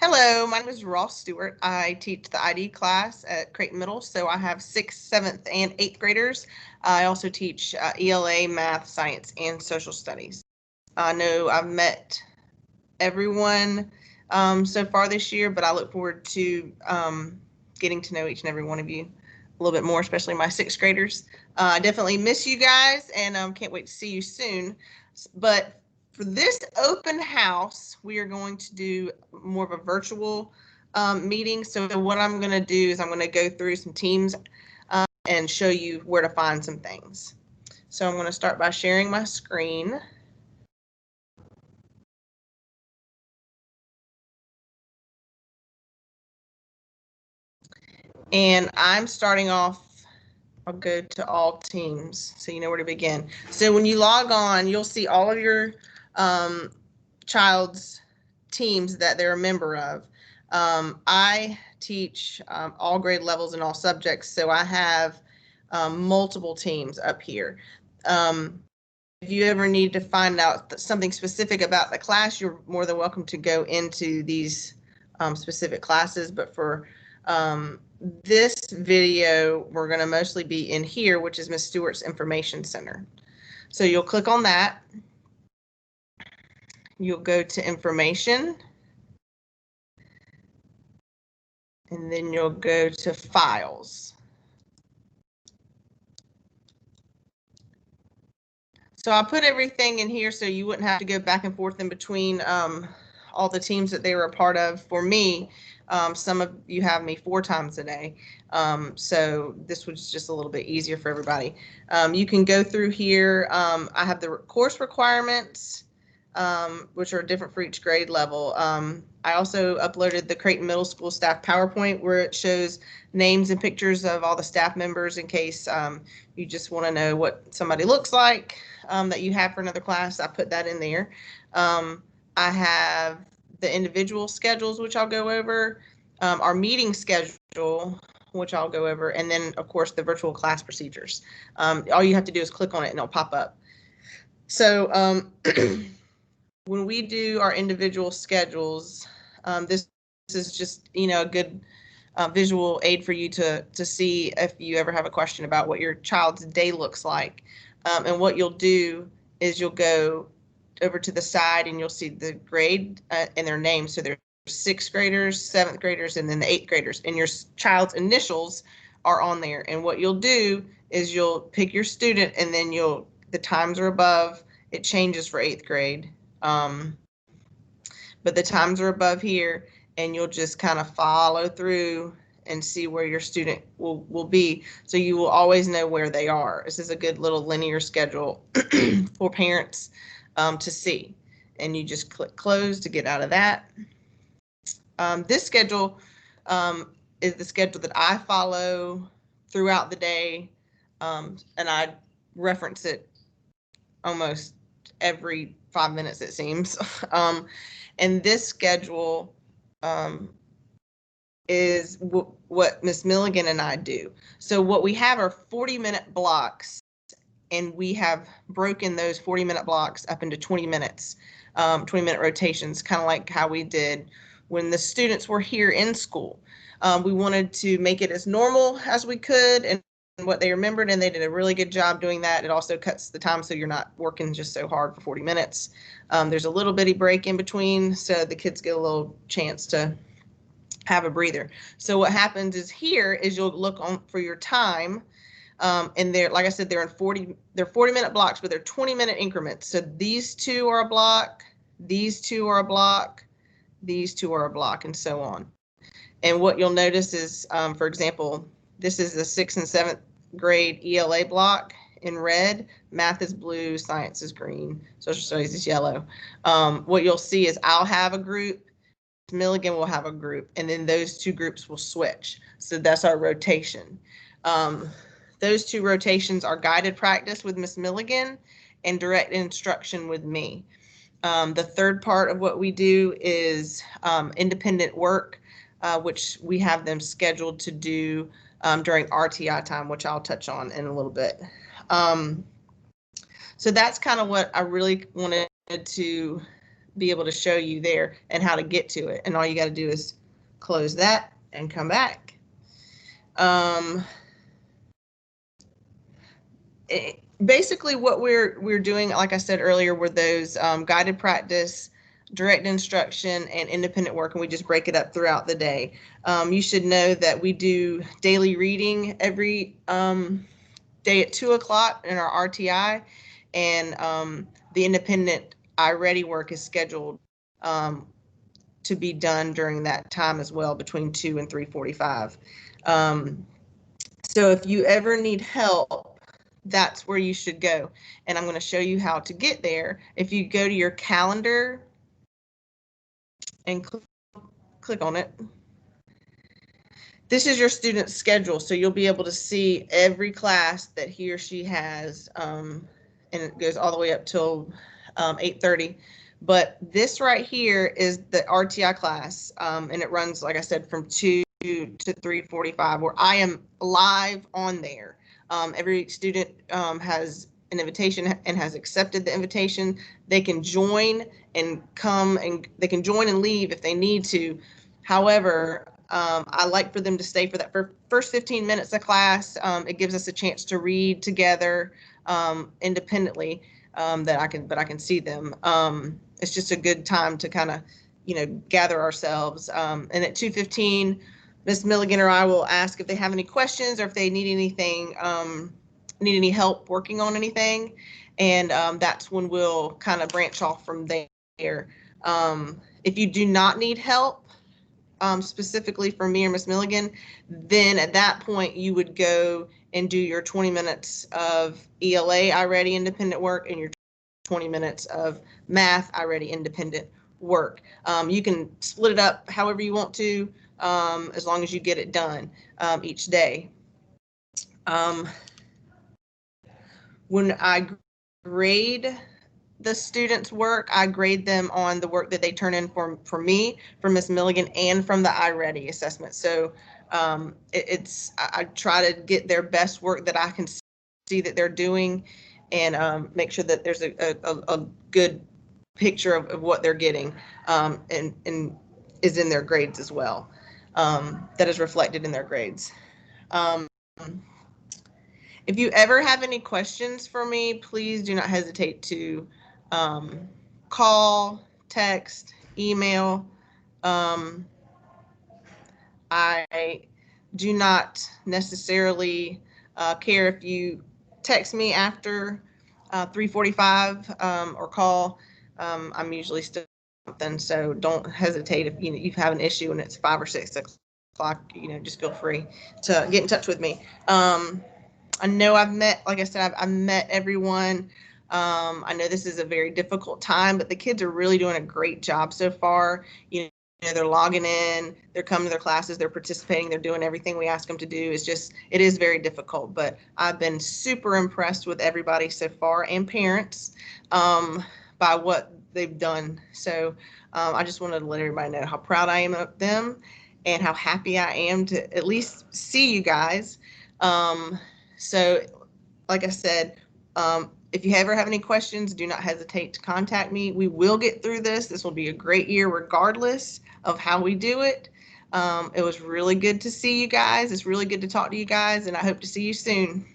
Hello, my name is Ross Stewart. I teach the ID class at Creighton Middle, so I have 6th, 7th, and 8th graders. I also teach ELA, math, science, and social studies. I know I've met everyone so far this year, but I look forward to getting to know each and every one of you a little bit more, especially my 6th graders. I definitely miss you guys and can't wait to see you soon. But for this open house, we are going to do more of a virtual meeting. So what I'm going to do is I'm going to go through some teams and show you where to find some things. So I'm going to start by sharing my screen. And I'm starting off, I'll go to all teams so you know where to begin. So when you log on, you'll see all of your child's teams that they're a member of. I teach all grade levels and all subjects, so I have multiple teams up here. If you ever need to find out something specific about the class, you're more than welcome to go into these specific classes. But for this video, we're going to mostly be in here, which is Miss Stewart's Information Center. So you'll click on that. You'll go to Information. And then you'll go to Files. So I put everything in here so you wouldn't have to go back and forth in between all the teams that they were a part of. For me, some of you have me 4 times a day. So this was just a little bit easier for everybody. You can go through here. I have the course requirements, which are different for each grade level. I also uploaded the Creighton Middle School staff PowerPoint where it shows names and pictures of all the staff members in case you just want to know what somebody looks like that you have for another class. I put that in there. I have the individual schedules, which I'll go over, our meeting schedule, which I'll go over, and then, of course, the virtual class procedures. All you have to do is click on it and it'll pop up. So when we do our individual schedules, this is just, a good visual aid for you to see if you ever have a question about what your child's day looks like. And what you'll do is you'll go over to the side and you'll see the grade and their name. So there's 6th graders, 7th graders, and then the 8th graders. And your child's initials are on there. And what you'll do is you'll pick your student and then the times are above. It changes for 8th grade. But the times are above here and you'll just kind of follow through and see where your student will be. So you will always know where they are. This is a good little linear schedule for parents to see. And you just click close to get out of that. This schedule is the schedule that I follow throughout the day. And I reference it almost every 5 minutes, it seems. And this schedule is what Miss Milligan and I do. So what we have are 40-minute blocks, and we have broken those 40-minute blocks up into 20 minutes, 20-minute rotations, kind of like how we did when the students were here in school. We wanted to make it as normal as we could and what they remembered, and they did a really good job doing that. It also cuts the time so you're not working just so hard for 40 minutes. There's a little bitty break in between, so the kids get a little chance to have a breather. So what happens is here is you'll look on for your time, and they're, like I said, they're 40-minute blocks, but they're 20-minute increments. So these 2 are a block, these 2 are a block, these 2 are a block, and so on. And what you'll notice is, for example, this is the 6th and 7th grade ELA block in red, math is blue, science is green, social studies is yellow. What you'll see is I'll have a group, Milligan will have a group, and then those 2 groups will switch. So that's our rotation. Those 2 rotations are guided practice with Miss Milligan and direct instruction with me. The third part of what we do is independent work, which we have them scheduled to do during RTI time, which I'll touch on in a little bit. So that's kind of what I really wanted to be able to show you there and how to get to it. And all you got to do is close that and come back. Basically what we're doing, like I said earlier, were those guided practice, direct instruction, and independent work, and we just break it up throughout the day. You should know that we do daily reading every day at 2 o'clock in our RTI, and the independent iReady work is scheduled to be done during that time as well, between 2 and 3:45. So if you ever need help, that's where you should go. And I'm going to show you how to get there. If you go to your calendar and click on it, this is your student's schedule. So you'll be able to see every class that he or she has, and it goes all the way up till 8:30. But this right here is the RTI class, and it runs, like I said, from 2 to 3:45, where I am live on there. Every student has an invitation and has accepted the invitation. They can join and come, and they can join and leave if they need to. However, I like for them to stay for that first 15 minutes of class. It gives us a chance to read together independently, that I can see them. It's just a good time to kind of, gather ourselves. And at 2:15, Ms. Milligan or I will ask if they have any questions or if they need anything, need any help working on anything. And that's when we'll kind of branch off from there. If you do not need help, specifically from me or Ms. Milligan, then at that point you would go and do your 20 minutes of ELA iReady independent work and your 20 minutes of math iReady independent work. You can split it up however you want to, as long as you get it done each day. When I grade the students' work, I grade them on the work that they turn in for me, from Ms. Milligan, and from the iReady assessment. So I try to get their best work that I can see that they're doing, and make sure that there's a good picture of what they're getting, and is in their grades as well, that is reflected in their grades. If you ever have any questions for me, please do not hesitate to call, text, email. I do not necessarily care if you text me after 3:45 or call. I'm usually still something, so don't hesitate if you have an issue and it's 5 or 6 o'clock. Just feel free to get in touch with me. I know like I said, I've met everyone. I know this is a very difficult time, but the kids are really doing a great job so far. They're logging in, they're coming to their classes, they're participating, they're doing everything we ask them to do. It is very difficult, but I've been super impressed with everybody so far, and parents, by what they've done. So I just wanted to let everybody know how proud I am of them and how happy I am to at least see you guys. So like I said, if you ever have any questions, do not hesitate to contact me. We will get through this. This will be a great year regardless of how we do it. It was really good to see you guys. It's really good to talk to you guys, and I hope to see you soon.